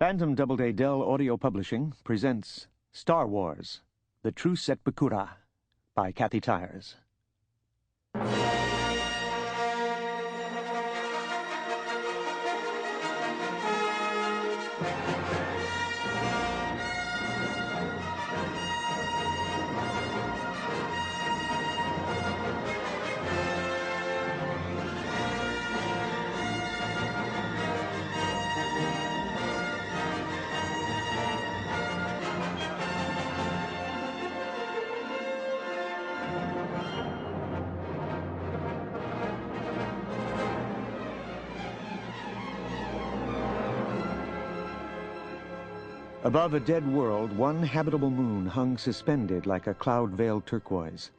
Bantam Doubleday Dell Audio Publishing presents Star Wars, The Truce at Bakura by Kathy Tyers. Above a dead world, one habitable moon hung suspended like a cloud-veiled turquoise.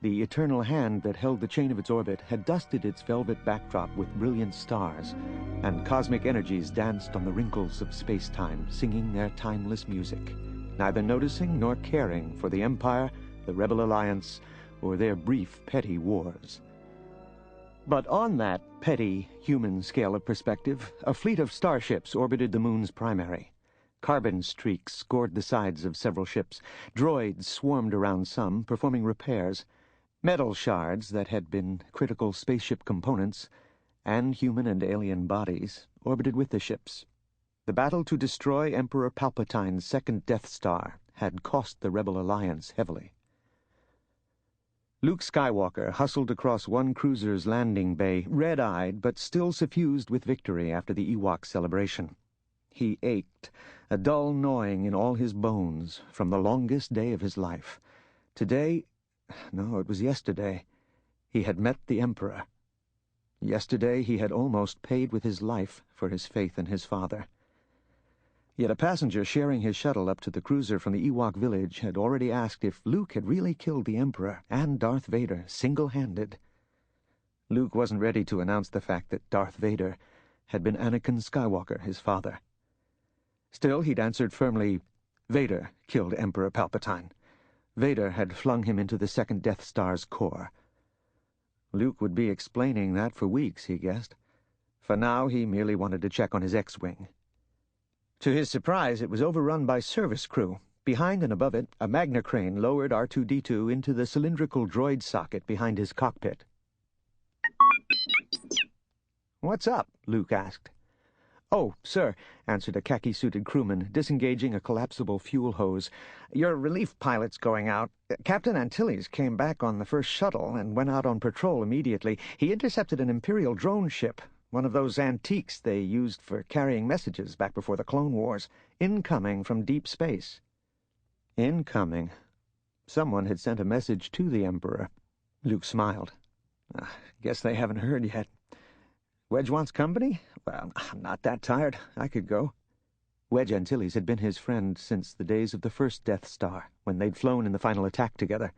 The eternal hand that held the chain of its orbit had dusted its velvet backdrop with brilliant stars, and cosmic energies danced on the wrinkles of space-time, singing their timeless music, neither noticing nor caring for the Empire, the Rebel Alliance, or their brief, petty wars. But on that petty, human scale of perspective, a fleet of starships orbited the moon's primary. Carbon streaks scored the sides of several ships. Droids swarmed around some, performing repairs. Metal shards that had been critical spaceship components, and human and alien bodies, orbited with the ships. The battle to destroy Emperor Palpatine's second Death Star had cost the Rebel Alliance heavily. Luke Skywalker hustled across one cruiser's landing bay, red-eyed but still suffused with victory after the Ewok celebration. He ached, a dull gnawing in all his bones, from the longest day of his life. Today, no, it was yesterday, he had met the Emperor. Yesterday he had almost paid with his life for his faith in his father. Yet a passenger sharing his shuttle up to the cruiser from the Ewok village had already asked if Luke had really killed the Emperor and Darth Vader single-handed. Luke wasn't ready to announce the fact that Darth Vader had been Anakin Skywalker, his father. Still, he'd answered firmly, Vader killed Emperor Palpatine. Vader had flung him into the second Death Star's core. Luke would be explaining that for weeks, he guessed. For now, he merely wanted to check on his X-Wing. To his surprise, it was overrun by service crew. Behind and above it, a Magna crane lowered R2-D2 into the cylindrical droid socket behind his cockpit. "What's up?" Luke asked. "Oh, sir," answered a khaki-suited crewman, disengaging a collapsible fuel hose. "Your relief pilot's going out. Captain Antilles came back on the first shuttle and went out on patrol immediately. He intercepted an Imperial drone ship, one of those antiques they used for carrying messages back before the Clone Wars, incoming from deep space." Incoming. Someone had sent a message to the Emperor. Luke smiled. Guess they haven't heard yet. Wedge wants company? Well, I'm not that tired. I could go. Wedge Antilles had been his friend since the days of the first Death Star, when they'd flown in the final attack together.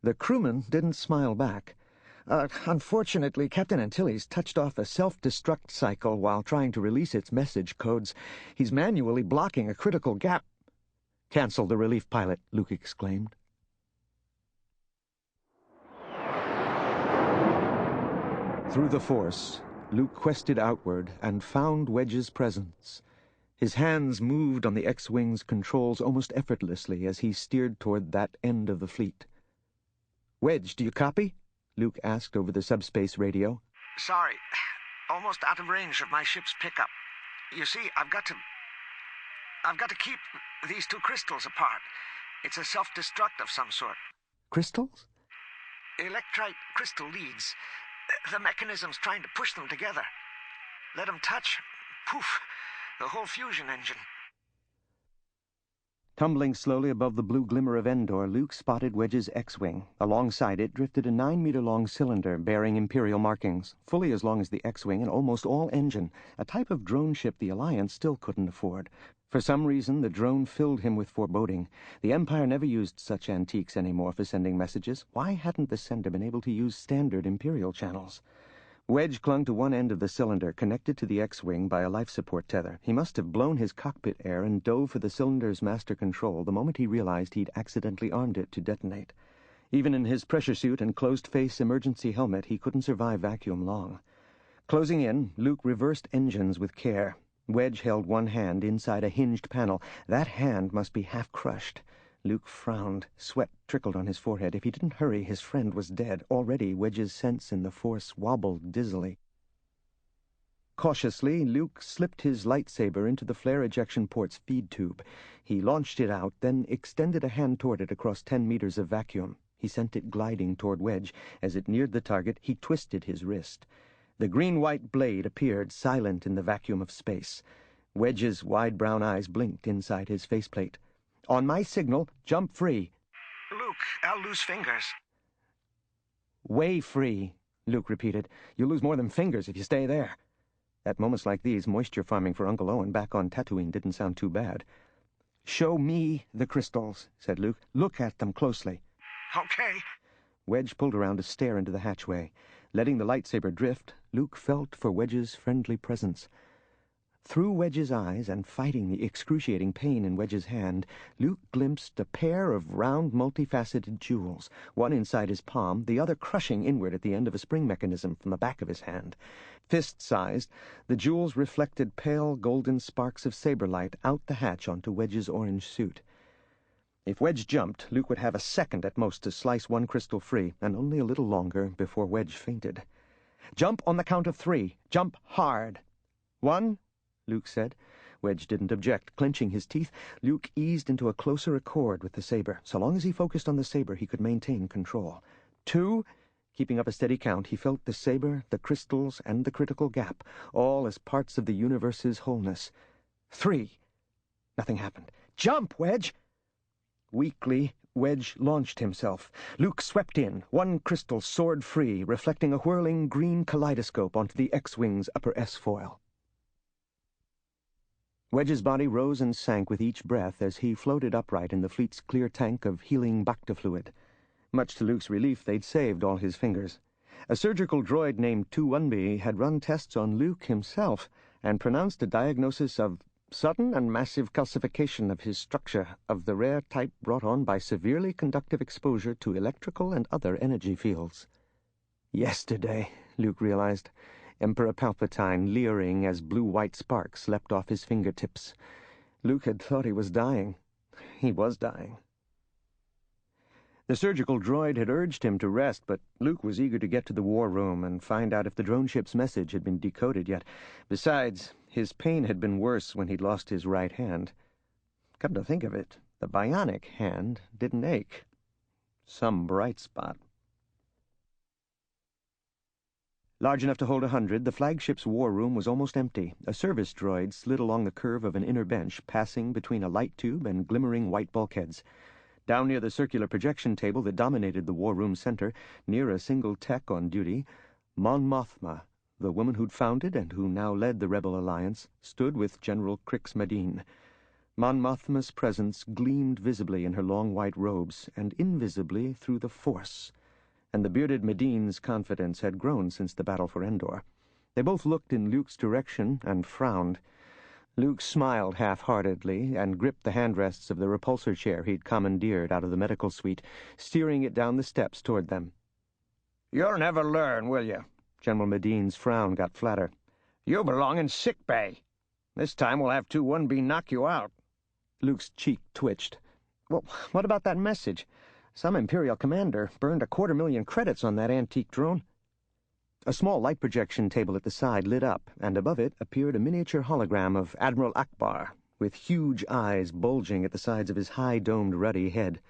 The crewman didn't smile back. Unfortunately, Captain Antilles touched off a self-destruct cycle while trying to release its message codes. He's manually blocking a critical gap." "Cancel the relief pilot," Luke exclaimed. Through the Force, Luke quested outward and found Wedge's presence. His hands moved on the X-Wing's controls almost effortlessly as he steered toward that end of the fleet. "Wedge, do you copy?" Luke asked over the subspace radio. "Sorry, almost out of range of my ship's pickup. You see, I've got to keep these two crystals apart. It's a self-destruct of some sort." "Crystals?" "Electrite crystal leads. The mechanism's trying to push them together. Let them touch. Poof. The whole fusion engine." Tumbling slowly above the blue glimmer of Endor, Luke spotted Wedge's X-Wing. Alongside it drifted a 9-meter-long cylinder bearing Imperial markings, fully as long as the X-Wing and almost all engine, a type of drone ship the Alliance still couldn't afford. For some reason, the drone filled him with foreboding. The Empire never used such antiques anymore for sending messages. Why hadn't the sender been able to use standard Imperial channels? Wedge clung to one end of the cylinder, connected to the X-Wing by a life support tether. He must have blown his cockpit air and dove for the cylinder's master control the moment he realized he'd accidentally armed it to detonate. Even in his pressure suit and closed-face emergency helmet, he couldn't survive vacuum long. Closing in, Luke reversed engines with care. Wedge held one hand inside a hinged panel. That hand must be half crushed. Luke frowned. Sweat trickled on his forehead. If he didn't hurry, his friend was dead. Already, Wedge's sense in the Force wobbled dizzily. Cautiously, Luke slipped his lightsaber into the flare ejection port's feed tube. He launched it out, then extended a hand toward it across 10 meters of vacuum. He sent it gliding toward Wedge. As it neared the target, he twisted his wrist. The green-white blade appeared, silent in the vacuum of space. Wedge's wide brown eyes blinked inside his faceplate. "On my signal, jump free." Luke, I'll lose fingers. "Way free," Luke repeated. "You'll lose more than fingers if you stay there." At moments like these, moisture farming for Uncle Owen back on Tatooine didn't sound too bad. "Show me the crystals," said Luke. "Look at them closely." Okay. Wedge pulled around to stare into the hatchway. Letting the lightsaber drift, Luke felt for Wedge's friendly presence. Through Wedge's eyes, and fighting the excruciating pain in Wedge's hand, Luke glimpsed a pair of round, multifaceted jewels, one inside his palm, the other crushing inward at the end of a spring mechanism from the back of his hand. Fist-sized, the jewels reflected pale golden sparks of saber light out the hatch onto Wedge's orange suit. If Wedge jumped, Luke would have a second at most to slice one crystal free, and only a little longer before Wedge fainted. "Jump on the count of 3. Jump hard." "1," Luke said. Wedge didn't object. Clenching his teeth, Luke eased into a closer accord with the saber. So long as he focused on the saber, he could maintain control. 2. Keeping up a steady count, he felt the saber, the crystals, and the critical gap, all as parts of the universe's wholeness. 3. Nothing happened. "Jump, Wedge!" Weakly, Wedge launched himself. Luke swept in. One crystal soared free, reflecting a whirling green kaleidoscope onto the X-Wing's upper S-foil. Wedge's body rose and sank with each breath as he floated upright in the fleet's clear tank of healing bacta fluid. Much to Luke's relief, they'd saved all his fingers. A surgical droid named Tu-1B had run tests on Luke himself and pronounced a diagnosis of sudden and massive calcification of his structure, of the rare type brought on by severely conductive exposure to electrical and other energy fields. Yesterday, Luke realized, Emperor Palpatine leering as blue-white sparks leapt off his fingertips. Luke had thought he was dying. He was dying. The surgical droid had urged him to rest, but Luke was eager to get to the war room and find out if the drone ship's message had been decoded yet. Besides, his pain had been worse when he'd lost his right hand. Come to think of it, the bionic hand didn't ache. Some bright spot. Large enough to hold 100, the flagship's war room was almost empty. A service droid slid along the curve of an inner bench, passing between a light tube and glimmering white bulkheads. Down near the circular projection table that dominated the war room center, near a single tech on duty, Mon Mothma, the woman who'd founded and who now led the Rebel Alliance, stood with General Crix Madine. Mon Mothma's presence gleamed visibly in her long white robes and invisibly through the Force, and the bearded Madine's confidence had grown since the battle for Endor. They both looked in Luke's direction and frowned. Luke smiled half-heartedly and gripped the handrests of the repulsor chair he'd commandeered out of the medical suite, steering it down the steps toward them. "You'll never learn, will you?" General Madine's frown got flatter. "You belong in sick bay. This time we'll have 2-1B knock you out." Luke's cheek twitched. "Well, what about that message? Some Imperial commander burned 250,000 credits on that antique drone." A small light projection table at the side lit up, and above it appeared a miniature hologram of Admiral Ackbar, with huge eyes bulging at the sides of his high-domed ruddy head.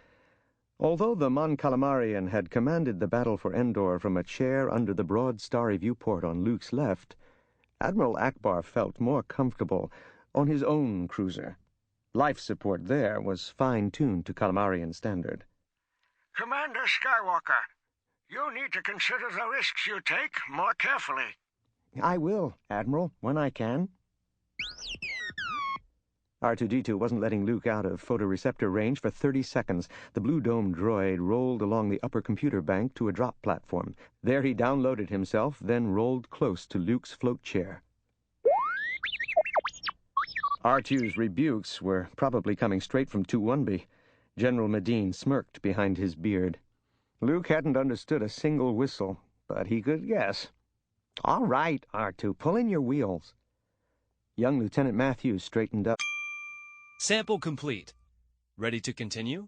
Although the Mon Calamarian had commanded the battle for Endor from a chair under the broad starry viewport on Luke's left, Admiral Ackbar felt more comfortable on his own cruiser. Life support there was fine-tuned to Calamarian standard. "Commander Skywalker, you need to consider the risks you take more carefully." "I will, Admiral, when I can." R2-D2 wasn't letting Luke out of photoreceptor range for 30 seconds. The blue-domed droid rolled along the upper computer bank to a drop platform. There he downloaded himself, then rolled close to Luke's float chair. R2's rebukes were probably coming straight from 2-1B. General Madine smirked behind his beard. Luke hadn't understood a single whistle, but he could guess. "All right, R2, pull in your wheels." Young Lieutenant Matthews straightened up. Sample complete. Ready to continue?